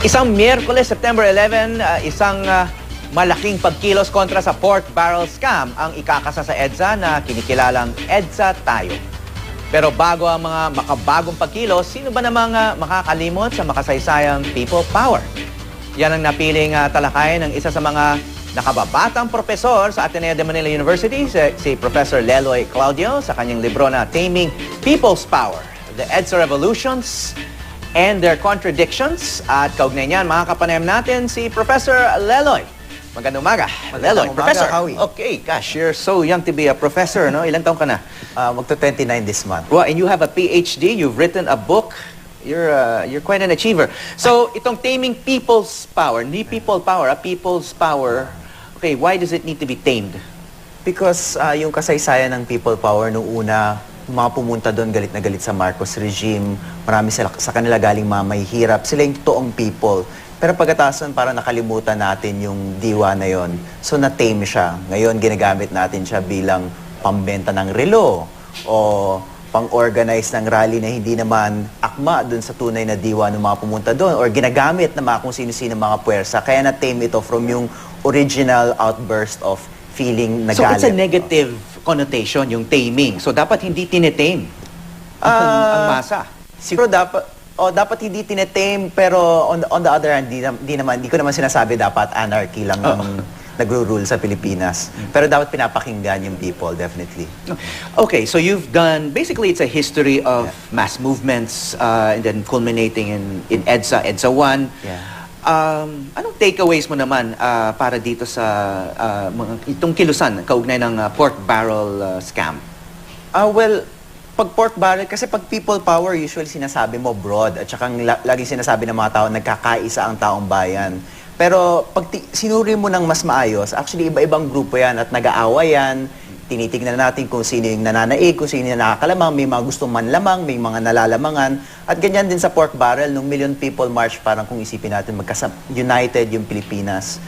Isang Miyerkules, September 11, isang malaking pagkilos kontra sa pork barrel scam ang ikakasa sa EDSA na kinikilalang EDSA Tayo. Pero bago ang mga makabagong pagkilos, sino ba namang makakalimot sa makasaysayang people power? Yan ang napiling talakayan ng isa sa mga nakababatang profesor sa Ateneo de Manila University, si Professor Leloy Claudio, sa kanyang libro na Taming People's Power, The EDSA Revolutions and Their Contradictions. At kaugnay niyan, mga kapanayam natin si Professor Leloy. Magandang umaga. Leloy, Professor. Howie. Okay, gosh, you're so young to be a professor, no? Ilang taon ka na? Magto-29 this month. Well, and you have a PhD, you've written a book. You're quite an achiever. So, itong Taming People's Power, hindi people power, people's power. Okay, why does it need to be tamed? Because yung kasaysayan ng people power nung una, mga pumunta doon galit na galit sa Marcos regime, marami sa kanila galing mahihirap, sila yung toong people. Pero pagkatapos nun, parang nakalimutan natin yung diwa na yon. So na-tame siya. Ngayon, ginagamit natin siya bilang pambenta ng relo o pang-organize ng rally na hindi naman akma doon sa tunay na diwa ng mga pumunta doon or ginagamit na mga kung sino-sino mga puwersa. Kaya na-tame ito from yung original outburst of feeling na So, galit. it's a negative connotation, yung taming. So, dapat hindi tinetame ang masa. Siguro dapat hindi tinetame, pero on the other hand, di ko naman sinasabi dapat anarchy lang ang nagro-rule sa Pilipinas. Pero dapat pinapakinggan yung people, definitely. Okay, so you've done, basically it's a history of mass movements and then culminating in EDSA, EDSA 1. Yeah. Anong takeaways mo naman para dito sa itong kilusan, kaugnay ng pork barrel scam? Well, pag pork barrel, kasi pag people power, usually sinasabi mo broad at saka laging sinasabi ng mga tao, nagkakaisa ang taong bayan. Pero pag sinuri mo ng mas maayos, actually iba-ibang grupo yan at nag-aaway yan. Tinitignan natin kung sino yung nananaig, kung sino yung nakakalamang, may mga gustong manlamang, may mga nalalamangan. At ganyan din sa pork barrel, nung Million People March, parang kung isipin natin, united yung Pilipinas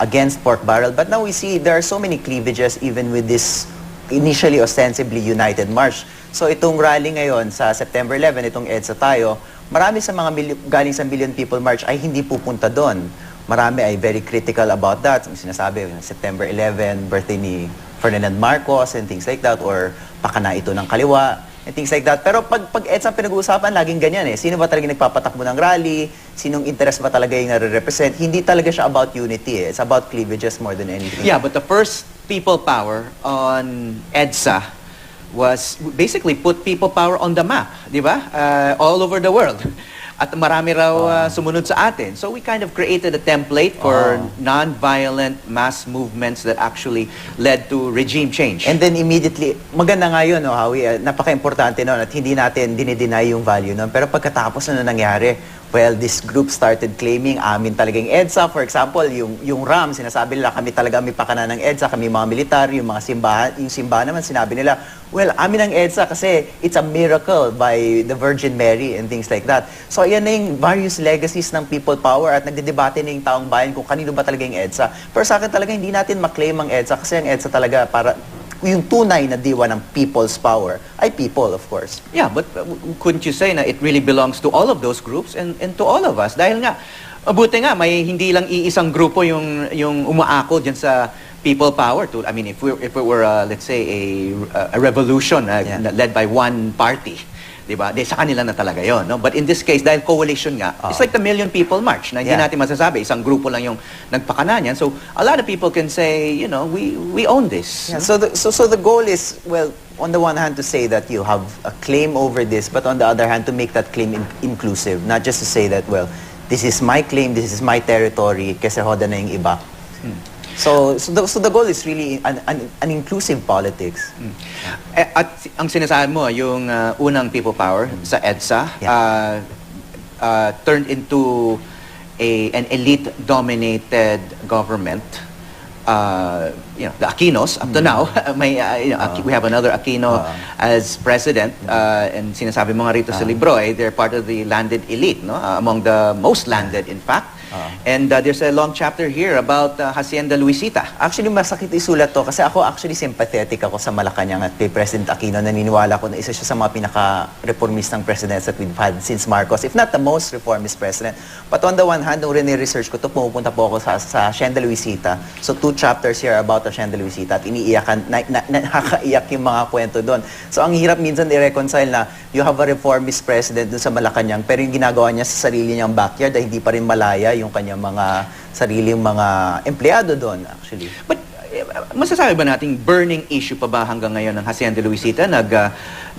against pork barrel. But now we see there are so many cleavages even with this initially ostensibly united march. So itong rally ngayon sa September 11, itong EDSA Tayo, marami sa mga galing sa Million People March ay hindi pupunta doon. Marami ay very critical about that. Sinasabi, September 11, birthday ni Ferdinand Marcos and things like that, or pakana ito ng kaliwa and things like that. Pero pag EDSA ang pinag-uusapan, laging ganyan eh. Sino ba talaga nagpapatakbo ng rally? Sinong interest ba talaga yung nare-represent? Hindi talaga siya about unity eh. It's about cleavages more than anything. Yeah, but the first people power on EDSA was basically put people power on the map, di ba? All over the world. At marami raw sumunod sa atin. So we kind of created a template for non-violent mass movements that actually led to regime change. And then immediately, maganda nga yun, no, Howie, napaka-importante nun at hindi natin dinideny yung value nun. Pero pagkatapos na nangyari, well, this group started claiming amin talagang EDSA. For example, yung RAM, sinasabi nila kami talaga may pakana ng EDSA, kami mga militar, yung mga simbahan, yung simbahan naman sinabi nila, well, amin ang EDSA kasi it's a miracle by the Virgin Mary and things like that. So yan na yung various legacies ng people power at nagdedebate na yung taong bayan kung kanino ba talaga yung EDSA. Pero sa akin talaga hindi natin maklaim ang EDSA kasi ang EDSA talaga para yung tunay na diwa ng people's power ay people, of course. Yeah, but couldn't you say na it really belongs to all of those groups and to all of us? Dahil nga, buti nga, may hindi lang iisang grupo yung umaako dyan sa people power. I mean, if it were, let's say, a revolution led by one party, diba? Sa kanila na talaga yon, no? But in this case, dahil coalition nga, it's like the Million People March na hindi natin masasabi, isang grupo lang yung nagpakana niyan. So, a lot of people can say, you know, we own this. Yeah. So the goal is, well, on the one hand to say that you have a claim over this, but on the other hand to make that claim inclusive. Not just to say that, well, this is my claim, this is my territory, kasi hoda na yung iba. So the goal is really an inclusive politics. At ang sinasabi mo, yung unang people power sa EDSA turned into an elite-dominated government. the Aquinos up to now. May, we have another Aquino as president, and sinasabi mo nga rito sa libro, they're part of the landed elite, no? Among the most landed, in fact. And there's a long chapter here about Hacienda Luisita. Actually, masakit isulat to kasi ako actually sympathetic ako sa Malacanang at kay President Aquino. Naniniwala ko na isa siya sa mga pinaka-reformistang presidents that we've had since Marcos, if not the most reformist president. But on the one hand, nung rin-research ko to, pumupunta po ako sa Hacienda Luisita. So 2 chapters here about Hacienda Luisita at iniiyakan, nakakaiyak yung mga kwento doon. So ang hirap minsan i-reconcile na you have a reformist president doon sa Malacanang pero yung ginagawa niya sa sarili niyang backyard ay hindi pa rin malaya yung kanyang mga sariling mga empleyado doon actually. But masasabi ba nating burning issue pa ba hanggang ngayon ng Hacienda Luisita?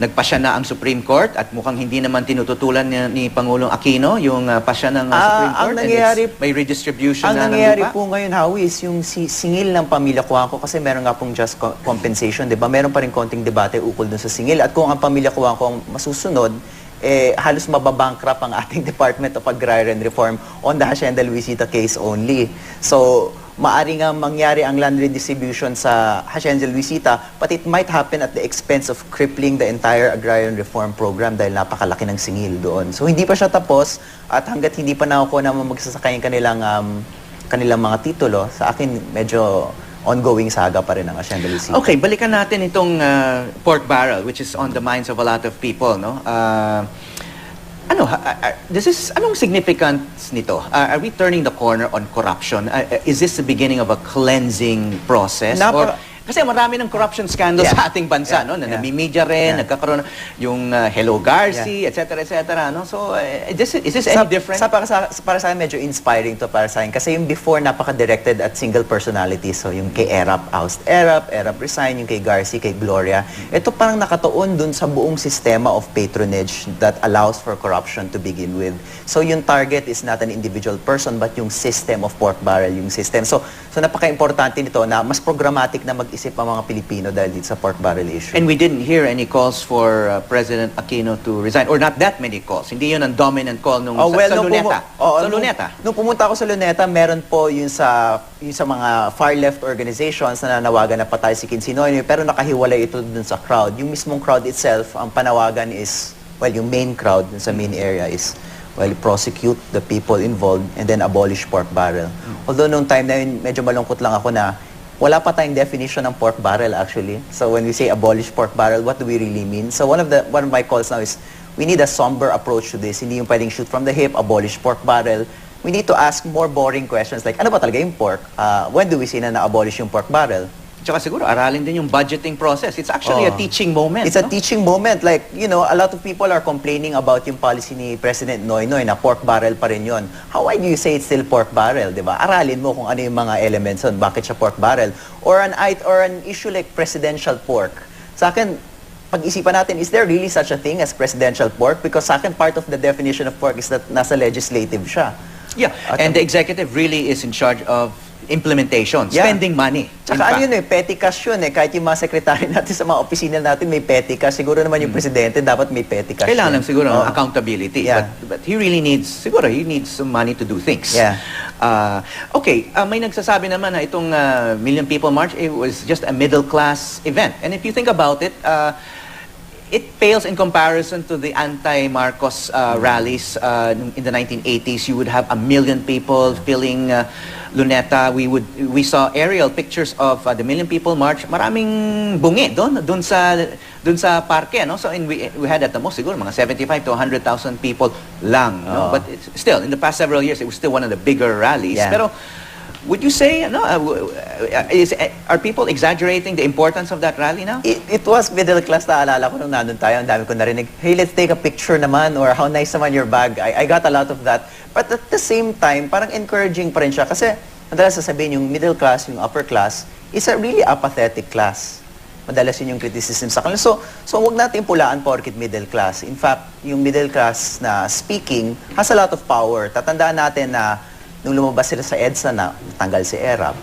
Nagpasya na ang Supreme Court at mukhang hindi naman tinututulan ni Pangulong Aquino yung pasya ng Supreme Court, may redistribution na ng lupa? Ang nangyayari po ngayon, Howie, is yung singil ng pamilya Cuangco kasi meron nga pong just compensation, di ba? Meron pa rin konting debate ukol dun sa singil. At kung ang pamilya Cuangco ang masusunod, halos mababankrupt ang ating Department of Agrarian Reform on the Hacienda Luisita case only. So, maari nga mangyari ang land redistribution sa Hacienda Luisita, but it might happen at the expense of crippling the entire agrarian reform program dahil napakalaki ng singil doon. So, hindi pa siya tapos at hanggat hindi pa nakukuha naman magsasakay yung kanilang mga titulo, sa akin medyo ongoing saga pa rin ang Hacienda Luisita. Okay, balikan natin itong pork barrel, which is on the minds of a lot of people, no? Anong significance nito? Are we turning the corner on corruption? Is this the beginning of a cleansing process? Kasi marami ng corruption scandals sa ating bansa, no? Namimidya rin, nagkakaroon yung Hello Garci, etc., etc., no? So, is this any different? Para sa akin, medyo inspiring to para sa akin. Kasi yung before, napaka-directed at single personality. So, yung kay Erap, oust Erap resign, yung kay Garci, kay Gloria. Ito parang nakatuon dun sa buong sistema of patronage that allows for corruption to begin with. So, yung target is not an individual person, but yung system of pork barrel, yung system. So napaka-importante nito na mas programmatic na mag-isip ang mga Pilipino dahil dito sa pork barrel issue. And we didn't hear any calls for President Aquino to resign, or not that many calls. Hindi yun ang dominant call sa Luneta. Sa Luneta. Nung pumunta ako sa Luneta, meron po yung sa mga far-left organizations na nanawagan na patay si Quinzinoy, pero nakahiwalay ito dun sa crowd. Yung mismong crowd itself, ang panawagan is, well, yung main crowd sa main area is, well, prosecute the people involved and then abolish pork barrel. Although nung time na yun, medyo malungkot lang ako na wala pa tayong definition ng pork barrel actually. So when we say abolish pork barrel, what do we really mean? So one of my calls now is we need a somber approach to this. Hindi yung pwedeng shoot from the hip, abolish pork barrel. We need to ask more boring questions like ano ba talaga yung pork? When do we say na na-abolish yung pork barrel? Tsaka siguro, aralin din yung budgeting process. It's actually a teaching moment. It's a teaching moment. Like, you know, a lot of people are complaining about yung policy ni President Noynoy na pork barrel pa rin yun. How why do you say it's still pork barrel, di ba? Aralin mo kung ano yung mga elements yun, bakit siya pork barrel. Or an issue like presidential pork. Sa akin, pag-isipan natin, is there really such a thing as presidential pork? Because sa akin, part of the definition of pork is that nasa legislative siya. Yeah, and the executive really is in charge of implementation, spending money. Tsaka ano yun petty cash yun kahit yung mga sekretary natin sa mga opisina natin may petty cash, siguro naman yung presidente dapat may petty cash. Kailangan siguro ng accountability. But he really needs, siguro he needs some money to do things. Okay, may nagsasabi naman na itong Million People March, it was just a middle class event. And if you think about it, it pales in comparison to the anti-Marcos rallies in the 1980s. You would have 1 million people filling Luneta. We saw aerial pictures of the Million People March. Maraming bungi doon sa parke, no? So we had at the most siguro mga 75 to 100,000 people lang, no? But still in the past several years it was still one of the bigger rallies. Pero would you say, are people exaggerating the importance of that rally now? It was middle class, naalala ko nung nandun tayo, ang dami ko narinig, hey, let's take a picture naman, or how nice naman your bag. I got a lot of that. But at the same time, parang encouraging pa rin siya. Kasi, madalas sasabihin, yung middle class, yung upper class, is a really apathetic class. Madalas yun yung criticism sa kanila. So wag natin pulaan porket middle class. In fact, yung middle class na speaking has a lot of power. Tatandaan natin na nung lumabas sila sa EDSA na tanggal si Erap,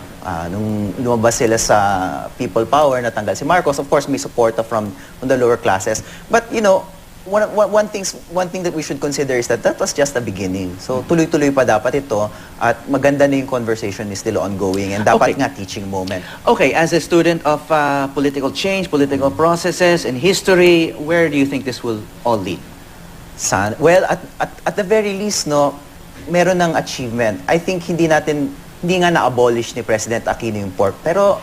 nung lumabas sila sa People Power na tanggal si Marcos, of course may support from the lower classes. But you know, one thing that we should consider is that was just the beginning. So tuloy-tuloy pa dapat ito at maganda na yung conversation is still ongoing and dapat Okay. nga teaching moment. Okay, as a student of political change, political processes, and history, where do you think this will all lead? Well, at the very least, no, meron ng achievement. I think hindi nga na-abolish ni President Aquino yung pork, pero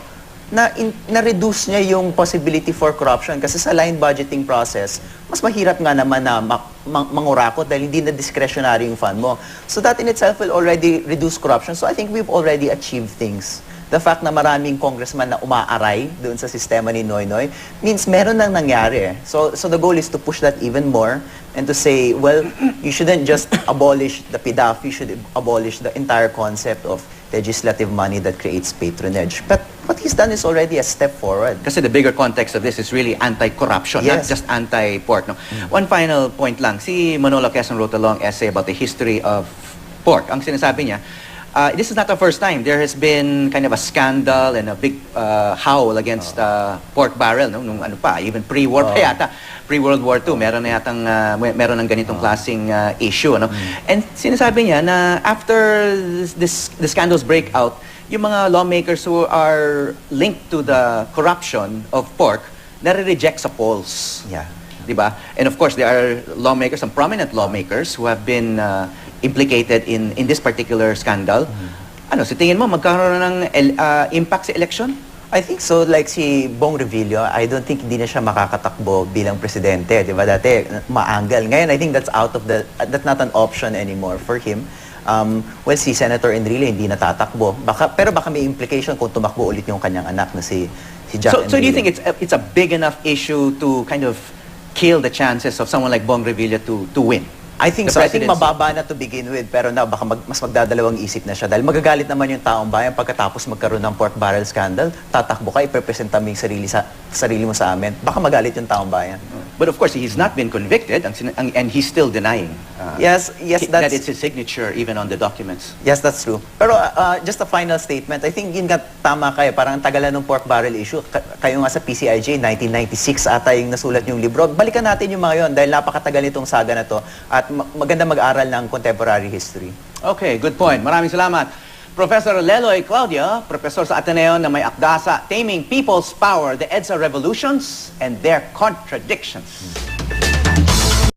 na-reduce niya yung possibility for corruption kasi sa line budgeting process, mas mahirap nga naman na mangurakot dahil hindi na discretionary yung fund mo. So that in itself will already reduce corruption. So I think we've already achieved things. The fact na maraming congressman na umaaray doon sa sistema ni Noynoy means meron nang nangyari. So the goal is to push that even more and to say, well, you shouldn't just abolish the PDAF, you should abolish the entire concept of legislative money that creates patronage. But what he's done is already a step forward. Kasi the bigger context of this is really anti-corruption, not Yes. just anti-pork. No? One final point lang. Si Manolo Quezon wrote a long essay about the history of pork. Ang sinasabi niya, this is not the first time. There has been kind of a scandal and a big howl against pork barrel. No? Nung ano pa, even pre-war pa yata. Pre-World War II, meron na yatang, meron ng ganitong klaseng issue. Ano? And sinasabi niya na after the scandals break out, yung mga lawmakers who are linked to the corruption of pork, nare-reject sa polls. Yeah. Diba? And of course, there are lawmakers, some prominent lawmakers who have been implicated in this particular scandal. Ano, sa tingin mo, magkaroon ng impact sa election? I think so. Like si Bong Revilla, I don't think hindi na siya makakatakbo bilang presidente. Di ba? Dati, maanggal. Ngayon, I think that's that's not an option anymore for him. Well, si Senator Enrile hindi natatakbo. Pero baka may implication kung tumakbo ulit yung kanyang anak na si Jack Enrile. So do you think it's a big enough issue to kind of kill the chances of someone like Bong Revilla to win? I think The so. I think presidency. mababa na to begin with, pero na baka mas magdadalawang isip na siya dahil magagalit naman yung taong bayan pagkatapos magkaroon ng pork barrel scandal, tatakbo ka, ipepresenta mo yung sarili mo sa amin. Baka magalit yung taong bayan. But of course, he's not been convicted and he's still denying Yes, that it's his signature even on the documents. Yes, that's true. Pero just a final statement, I think yun nga tama kayo. Parang tagalan ng pork barrel issue. Kayo nga sa PCIJ, 1996 ata yung nasulat yung libro. Balikan natin yung mga yun dahil napakatagal nitong saga na to at maganda mag-aral ng contemporary history. Okay, good point. Maraming salamat. Professor Leloy Claudia, professor sa Ateneo na may akda sa Taming People's Power, the EDSA Revolutions and Their Contradictions.